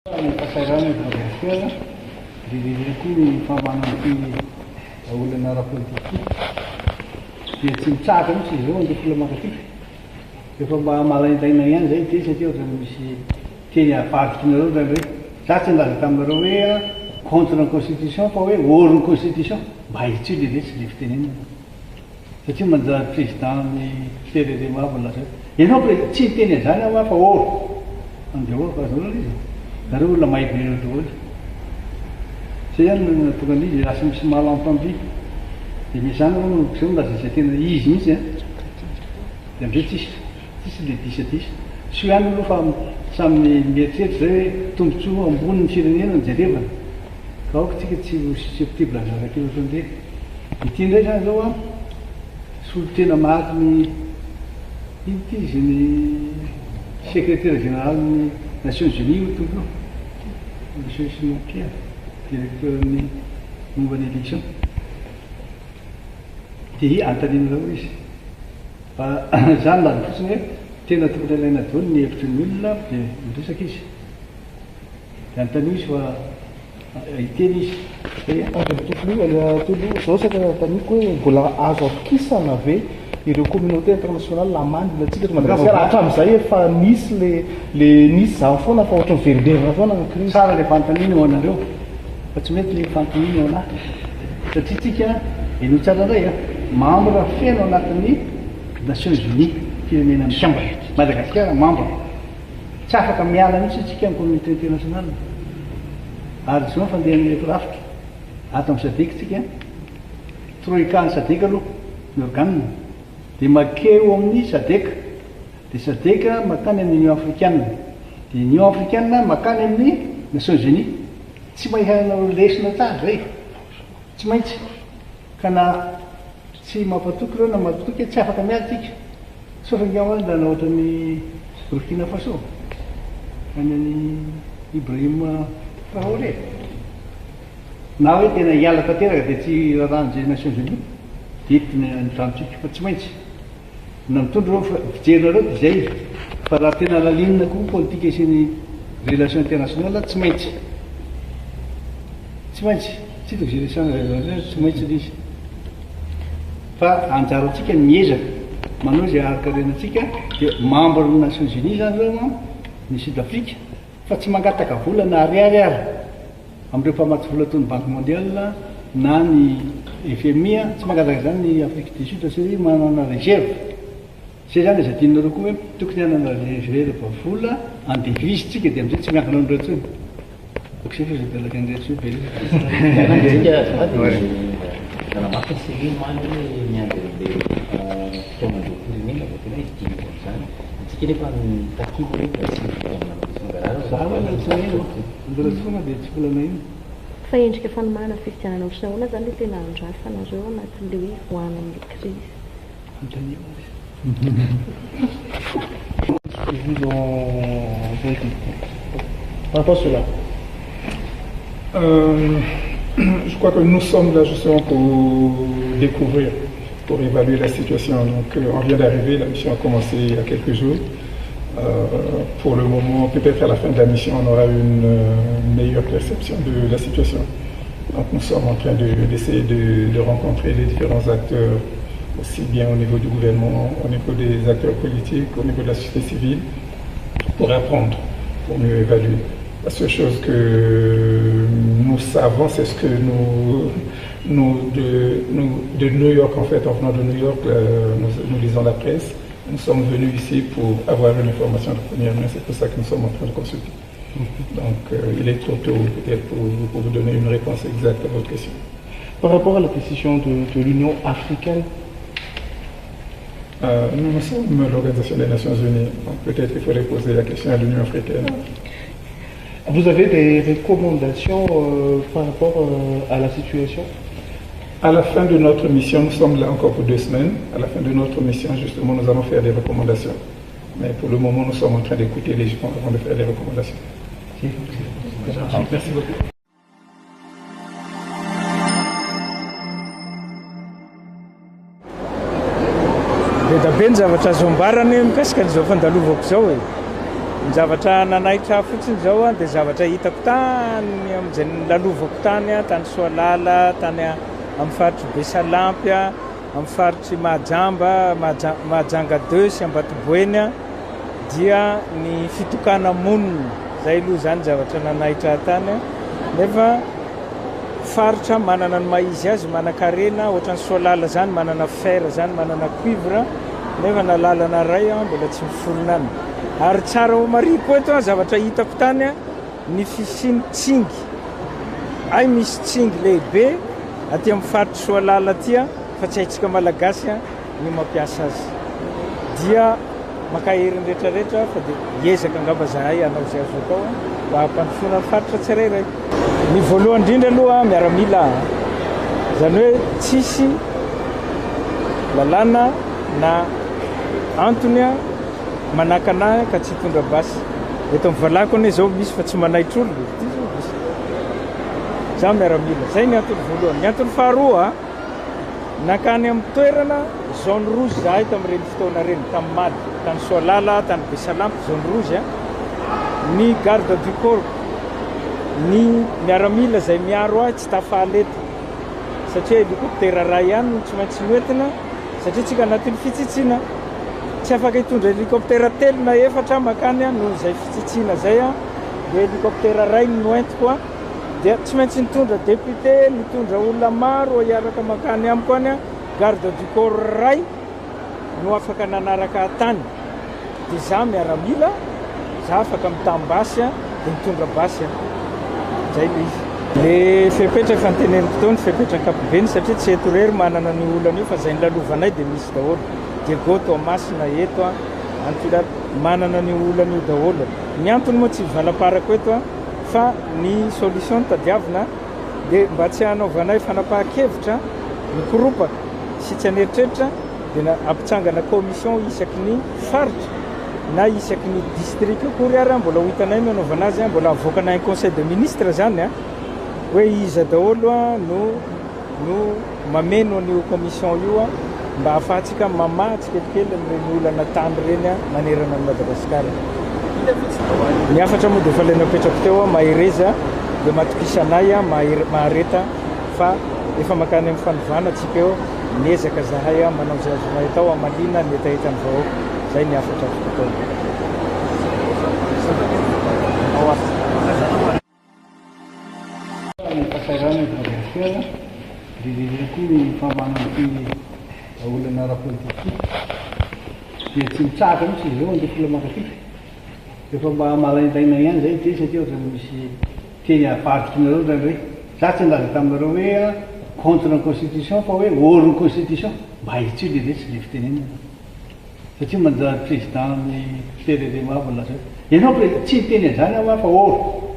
Pasairana dia diriku pamanan olona ara-politika dia tsy mitsaka mihitsy izy io andefy makatiko efa mba malaindaina ihany zay ty satria ohatra misy teny avadikinareo zany hoe za tsy nilaza taminareo hoe contre ny constitution fa hoe ôry ny constitution mba itsy io lehibe tsy le fitenenana satria manjary président ny firerema avy laza ianao tsy niteny an'izany aho fa ôry andea ôry fa azao izy nareo olona mahay be daholo zay zany tonga an'izy lasa misy malentendu dia misy zany zao milaza izay tena izy mihitsy dia amizay tsisy le disadisa sy ihany aloha fa samy mieritseritra zay hoe tombotsoa ambony ny firenena ny jerevana ka aoka tsika tsy susceptible azarake ohatran'izay ity ndray zany zao a solo tena mahaky ny ino ty izy ny secrétaire général ny Nations Unies ho tombo Nations Unies directeur ny momba ny élection dia antanina reo izy fa zany laza fotsiny hoe tena tokony alaina daholo ny hevitry ny olona dia miresaka izy dia antanio izy fa iteny izy tolo zao saka taniko hoe mbola azo afokisana ve ireo communauté international lamandina atsika Madagasikara hatramin'izay efa nisy le nisy zany foana fa ohatra miverindrerina foana ny crise tsara le fantanina ao anareo fa tsy mety le fantanina ao anahy satria tsika eno tsara indray a membre feno anatin'ny Nations Unies firenena misamba Madagasikara membre tsy afaka miala mihitsy tsika amin'ny communauté international ary zao fandehan'ny Afrika ato amin'ny SADC tsika troïka ny SADC aloha ny organe dia makeo amin'ny SADC dia SADC makany amin'ny Union africaine dia Union africaine makany amin'ny Nations Unies tsy mahihanao lesona tsara zay tsy maintsy ka na tsy mampatoky reo na mampatoky tsy afaka miala tsika sofangao any lana ohatran'ny Burkina Faso any any Ibrahim Traoré na hoe tena hiala tanteraka dia tsy raran'izay Nations Unies dia entiny anydranotsika fa tsy maintsy na mitondro reo fijerinareo dia zay fa raha tena lalinina koa politika isyny relation internationale tsy maintsy tsy toko zay tsy maintsy izy fa anjaro atsika ny miezaka manao zay arakarenatsika dia membre ny Nations Unies zany reo ny Sud-Afrique fa tsy mangataka vola na ariary am'ireo mpamaty vola toy ny banque mondiale na ny FMI tsy mangataka zany ny Afrique du Sud satria manana réserve zay zany izy adinonareo koa hoe tokony hanana réserve vola en devise tsika dia amizay tsy miankina an'ireo tsony okzay fa zay dalaka an'iretsy hoe Dalam segi mana yang dari pembantu ini betul ini tinggi sana. Sekali pan taki boleh kasih negara. Sama dengan saya, antara semua dia sekolah lain. Fa endrika fanomana fifidianana ohatrana zany le tena andrasanareo anatin'le hoe voana amin'ny crise. Par rapport à cela, je crois que nous sommes là justement pour découvrir, pour évaluer la situation. Donc on vient d'arriver, la mission a commencé il y a quelques jours. Pour le moment, peut-être à la fin de la mission, on aura une meilleure perception de la situation. Donc nous sommes en train d'essayer de rencontrer les différents acteurs, aussi bien au niveau du gouvernement, au niveau des acteurs politiques, au niveau de la société civile, pour apprendre, pour mieux évaluer. La seule chose que nous savons, c'est ce que nous de New York, en fait, en venant de New York, nous lisons la presse. Nous sommes venus ici pour avoir une information de première main, c'est pour ça que nous sommes en train de consulter. Donc il est trop tôt peut-être pour vous donner une réponse exacte à votre question. Par rapport à la décision de l'Union africaine, nous sommes l'Organisation des Nations Unies, donc peut-être qu'il faudrait poser la question à l'Union africaine. Vous avez des recommandations par rapport à la situation? À la fin de notre mission, nous sommes là encore pour 2 semaines. À la fin de notre mission, justement, nous allons faire des recommandations. Mais pour le moment, nous sommes en train d'écouter les gens avant de faire des recommandations. Merci beaucoup. Be da be ny zavatra azo ambarany mikasika an'izao fandalovako zao e. Ny zavatra nanaitra fotsiny zao a dia zavatra hitako tany amin'izay lalovako tany a, tany Soalala, tany amin'ny faritry Besalampy a, amin'ny faritry Mahajamba, Mahajanga 2 sy Ambatoboeny a, dia ny fitokana monina. Zay aloha zany zavatra nanaitra tany a. Nefa faritra manana ny maizy azy, manan-karena, ohatran'ny Soalala zany manana fer zany, manana cuivre, nefa na lalana ray a mbola tsy miforona any. Ary tsara ho mariko eto a zavatra hitako tany a, ny fisiany tsingy. Ay misy tsingy lehibe aty amin'ny faritry Soalala aty a, fa tsy haitsika malagasy a ny mampiasa azy. Dia maka heriny rehetrarehetra fa dia hiezaka angamba zahay hanao zay azo atao mba hampandrosoana ny faritra tsirairay. Ny voalohany indrindra aloha miaramila, zany hoe tsisy lalàna na antony a manakana ka tsy hitondra basy. Eto amin'ny valako anie zao misy fa tsy manaitra olo. Za miaramila. Zay ny antony voalohany. Ny antony faharoa, nakany amin'ny toerana zone rouge zahay tamin'ireny fotoana reny, tamin'ny Mady, tany Soalala, tany Besalampy, zone rouge a. Ny garde du corps, ny miaramila zay miaro ahy tsy tafaly eto satria hélicoptère ray ihany tsy maintsy noentina satria tsika anatin'ny fitsitsiana. Tsy afaka hitondra hélicoptère telo na efatra makany a noho izay fitsitsiana zay a. Dia hélicoptère ray noentiko a, dia tsy maintsy nitondra député, nitondra olona maro hiaraka makany amiko any a. Garde du corps ray no afaka nanaraka tany. Dia za miaramila, za afaka mitambasy a, dia mitondra basy a. Zay le izy. Le fepetra efa niteneniko tao, ny fepetra ankapobeny satria tsy eto rery manana ny olana io fa zay ny lalovanay dia misy daholo. Diego Tomasina eto a, Antilat manana ny olana io daholo. Ny antony moa tsy valaparako eto a, fa ny solution tadiavina dia mba tsy hanaovanay fanapahan-kevitra mikoropaka sy tsy haneritreritra dia ampitsangana commission isaky ny faritra na isaky ny district kory ary mbola ho hitanay no anaovana azy, mbola avoakanay ny conseil de ministre zany a, hoe iza daholo a no mameno an'io commission io a mba ahafahantsika mamaha tsikelikely amin'ireny olana tany reny a manerana ny Madagasikara. Ny afatra moa dia efa ilay napetrako teo a, mahereza dia matokisanay a mahareta fa efa makany amin'ny fanovana tsika eo, miezaka zahay a manao zay azonay tao amalina ny etaeta ny vahoaka. Zay ny afatra afaka tao. Pasairana Madagasikara, dia koa ny fahamanan'ity olana ara-politika dia tsy mitsaka mihitsy izy eo andefa makatiky. Efa mba malaindaina ihany zay ty satria ohatrany misy teny avadikinareo zany hoe za tsy ndaza taminareo hoe contre ny constitution fa hoe orony constitution, mba hitsy io le tsy le fitenenana. Satria manjary président ny firenena mavona zay. Ianao tsy teny zany aho fa oro.